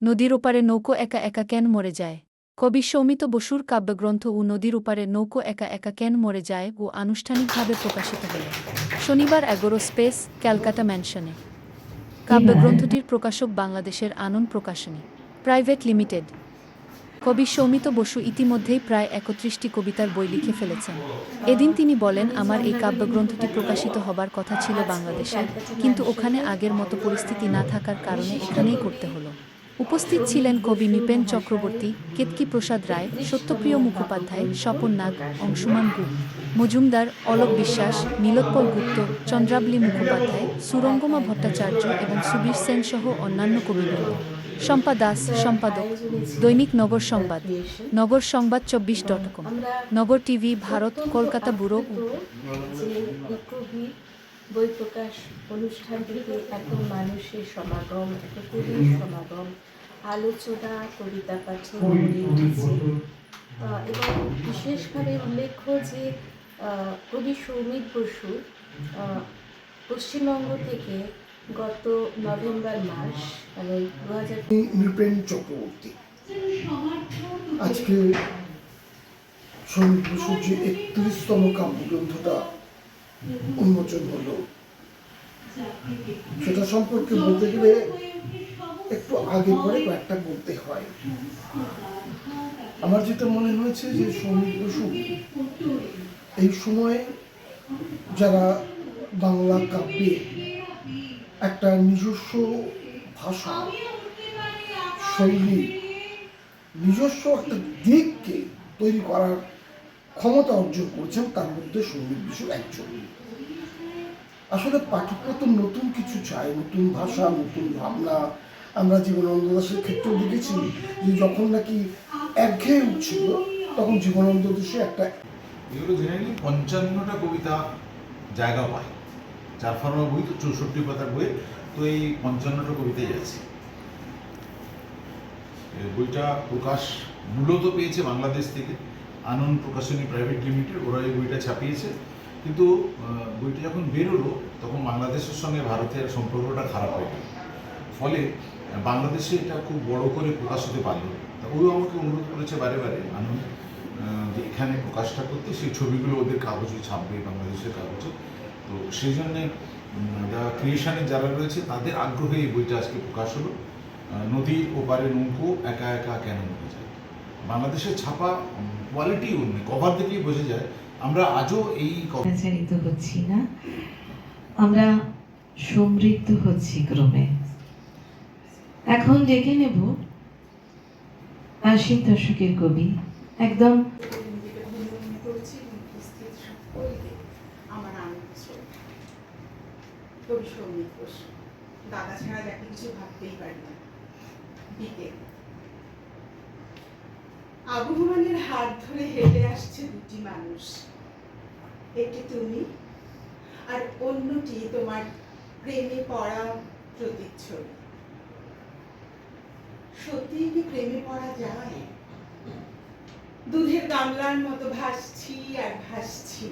নদীর ওপারে নৌকো একা একা কেন মরে যায়? কবি সৌমিত বসুর কাব্যগ্রন্থ ও নদীর ওপারে নৌকো একা একা কেন মরে যায় ও আনুষ্ঠানিকভাবে প্রকাশিত হল শনিবার 11 স্পেস, ক্যালকাটা ম্যানশনে। কাব্যগ্রন্থটির প্রকাশক বাংলাদেশের আনন্দ প্রকাশনী প্রাইভেট লিমিটেড। কবি সৌমিত বসু ইতিমধ্যেই প্রায় ৩১টি কবিতার বই লিখে ফেলেছেন। এদিন তিনি বলেন, আমার এই কাব্যগ্রন্থটি প্রকাশিত হবার কথা ছিল বাংলাদেশে, কিন্তু ওখানে আগের মতো পরিস্থিতি না থাকার কারণে এখানেই করতে হলো। উপস্থিত ছিলেন কবি নৃপেন চক্রবর্তী, কেতকী প্রসাদ রায়, সত্যপ্রিয় মুখোপাধ্যায়, স্বপন নাগ, অংশুমান মজুমদার, অলোক বিশ্বাস, নীলোৎপল গুপ্ত, চন্দ্রাবলী মুখোপাধ্যায়, সুরঙ্গমা ভট্টাচার্য এবং সুবীর সেন সহ অন্যান্য কবিবৃন্দ। শম্পা দাস, সম্পাদক, দৈনিক নগর সংবাদ, নগর সংবাদ 24.com, নগর টিভি, ভারত, কলকাতা ব্যুরো। বই প্রকাশ অনুষ্ঠানটিতে এত মানুষের সমাগম, এত কবির সমাগম, আলোচনা, কবিতা পাঠে ভরে উঠেছে। এবং বিশেষভাবে উল্লেখ্য যে কবি সৌমিত বসু পশ্চিমবঙ্গ থেকে গত নভেম্বর মাস মানে 2000 নৃপেন চক্রবর্তী আজকে সৌমিত বসুর যে 31তম কাব্যগ্রন্থটা উন্মোচন হলো, সেটা সম্পর্কে বলতে গেলে একটু আগে পরে কয়েকটা বলতে হয়। আমার যেটা মনে হয়েছে যে সৌমিত বসু এই সময়ে যারা বাংলা কাব্যে একটা নিজস্ব ভাষা, শৈলী, নিজস্ব একটা দিককে তৈরি করার ক্ষমতা অর্জন করেছেন, তার মধ্যে সৌমিত বসু একজন। আসলে পাঠকরা তো নতুন কিছু চায়, নতুন ভাষা, নতুন ভাবনা। আমরা জীবনানন্দ দাশের ক্ষেত্রেও দেখেছি যে যখন নাকি একঘেয়ে উঠছিল, তখন জীবনানন্দ দাশে একটা এগুলো জেনারেলি 55টা কবিতা জায়গা পায়। 4 ফার্মা বই তো 64 পাতার বই, তো এই 55টা কবিতাই আছে। বইটা প্রকাশ মূলত পেয়েছে বাংলাদেশ থেকে, আনন্দ প্রকাশনী প্রাইভেট লিমিটেড, ওরা এই বইটা ছাপিয়েছে। কিন্তু বইটা যখন বেরোলো তখন বাংলাদেশের সঙ্গে ভারতের সম্পর্কটা খারাপ হয়ে গেল, ফলে বাংলাদেশে এটা খুব বড় করে প্রকাশ হতে পারলো। ওই আমাকে অনুরোধ করেছে বারে বারে আনন্দ যে এখানে প্রকাশটা করতে, সেই ছবিগুলো ওদের কাগজে ছাপবে, বাংলাদেশের কাগজে। তো সেই জন্যে ক্রিয়েশনে যারা রয়েছে তাদের আগ্রহে এই বইটা আজকে প্রকাশ হলো। নদীর ওপারে নৌকো একা একা কেন মরে যায়। বাংলাদেশের ছাপা কোয়ালিটি অন্য, কভার দেখেই বোঝা যায় আমরা আজও এই আচারিত হচ্ছি না, আমরা সমৃদ্ধ হচ্ছি ক্রমে। এখন ডেকে নেব 80 দশকের কবি, একদম আমার আনন্দ কবি সৌমিত বসু। দাদা ছাড়া যাকে কিছু ভাবতেই পারি না। বিকেল, আবহমানের হাত ধরে হেঁটে আসছে দুটি মানুষ, একটি তুমি আর অন্যটি তোমার প্রেমে পড়া প্রতিচ্ছবি। সত্যিই কি প্রেমে পড়া যায়? দুধের গামলার মতো ভাসছি আর ভাসছি,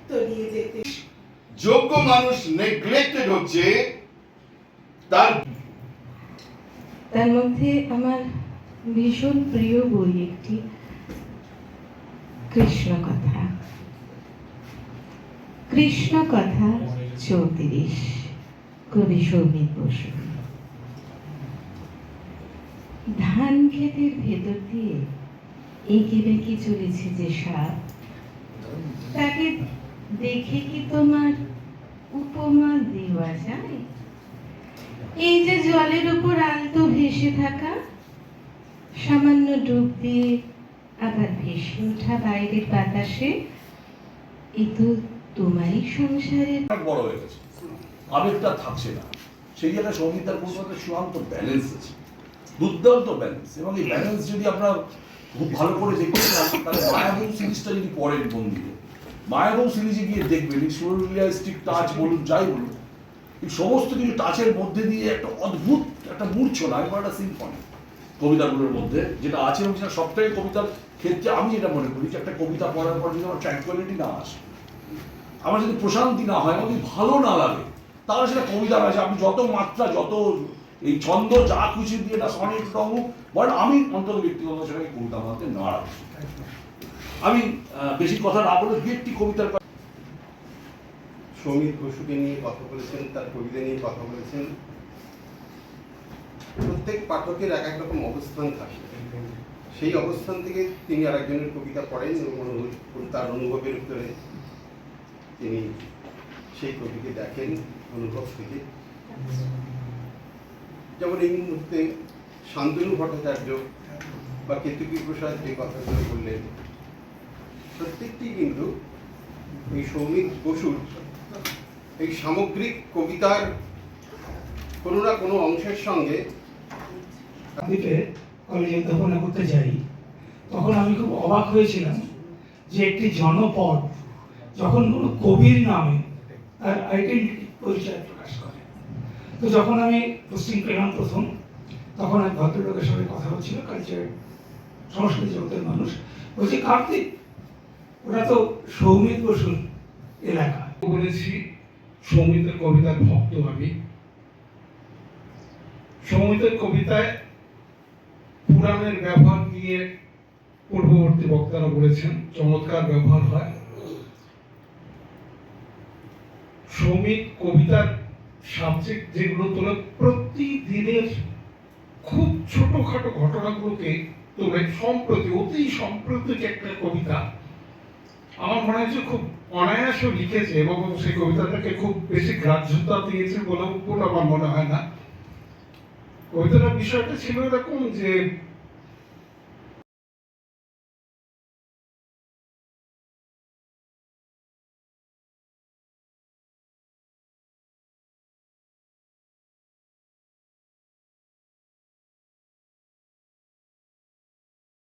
তলিয়ে যেতে। যোগ্য মানুষ নেগলেক্টেড হচ্ছে। তার মধ্যে আমার ভীষণ প্রিয় বই একটি, কৃষ্ণ কথা। কৃষ্ণ কথা 34, কবি সৌমিত বসু। ধান ক্ষেতের ভেতর দিয়ে এঁকে বেঁকে চলেছে যে সাপ, তাকে দেখে কি তোমার উপমা দেওয়া যায়? এই যে জলের উপর আলতো ভেসে থাকা, সামান্য ডুব দিয়ে আবার ভেসে ওঠা বাইরের বাতাসে, এ তো তোমারই সংসারের। বড় হয়ে গেছে, আবেগটা থাকছে না। সেই জায়গায় সঙ্গীতার কোনো একটা চূড়ান্ত ব্যালেন্স আছে, দুর্দান্ত ব্যালেন্স। এবং এই ব্যালেন্স যদি আপনারা খুব ভালো করে দেখতে চান, তাহলে মায়াবন সিরিজটা যদি পড়েন মন দিয়ে, মায়াবন সিরিজে গিয়ে দেখবেন এই সুরিয়ালিস্টিক টাচ বলুন, যাই বলুন, এই সমস্ত কিছু টাচের মধ্যে দিয়ে একটা অদ্ভুত একটা মূর্ছনা, একবার একটা সিম্ফনি কবিতাগুলোর মধ্যে যেটা আছে। এবং সেটা সবটাই কবিতার ক্ষেত্রে আমি যেটা মনে করি যে একটা কবিতা পড়ার পর যদি আমার ট্র্যাঙ্কুয়ালিটি না আসে, আমার যদি প্রশান্তি না হয়, আমাকে ভালো না লাগে, তাহলে সেটা কবিতা আছে। আপনি যত মাত্রা, যত এই ছন্দ যা খুশি দিয়ে এটা সনেট অমুক, বাট আমি অন্তত ব্যক্তিগত সেটাকে কবিতা বানাতে নারাজ। আমি বেশি কথা না বলে দু একটি কবিতার সৌমিত বসুকে নিয়ে কথা বলেছেন, তার কবিতা নিয়ে কথা বলেছেন। প্রত্যেক পাঠকের এক এক রকম অবস্থান থাকে, সেই অবস্থান থেকে তিনি আরেকজনের কবিতা পড়েন এবং তার অনুভবের উত্তরে তিনি সেই কবিকে দেখেন অনুভব থেকে। যেমন এই মুহূর্তে শান্তনু ভট্টাচার্য বা কেতুকী প্রসাদ যে কথাগুলো বললেন, প্রত্যেকটি কিন্তু এই সৌমিত বসুর এই সামগ্রিক কবিতার কোনো না কোনো অংশের সঙ্গে। কলেজে অধ্যাপনা করতে যাই, তখন আমি খুব অবাক হয়েছিলাম যে একটি জনপদ যখন কোনো কবির নামে তার আইডেন্টিটি পরিচয় প্রকাশ করে। তো যখন আমি পশ্চিম পেলাম প্রথম, তখন এক ভদ্রলোকের সঙ্গে কথা হচ্ছিল, কালচার সংস্কৃতি জগতের মানুষ, বলছি কার্তিক ওরা তো সৌমিত বসুর এলাকা। বলেছি সৌমিতের কবিতার ভক্ত আমি। সৌমিতের কবিতায় পুরাণের ব্যবহার নিয়ে পূর্ববর্তী বক্তারা বলেছেন, চমৎকার ব্যবহার হয়। সৌমিত কবিতার সাবজেক্ট যেগুলো তোলে, প্রতিদিনের খুব ছোটখাটো ঘটনাগুলোকে তোলে। সম্প্রতি, অতি সাম্প্রতিক একটা কবিতা আমার মনে হয়েছে খুব অনায়াসে লিখেছে এবং সেই কবিতাটাকে খুব বেশি গ্রাহ্যতা দিয়েছে বলে আমার মনে হয় না। কবিতাটার বিষয়টা ছিল এরকম যে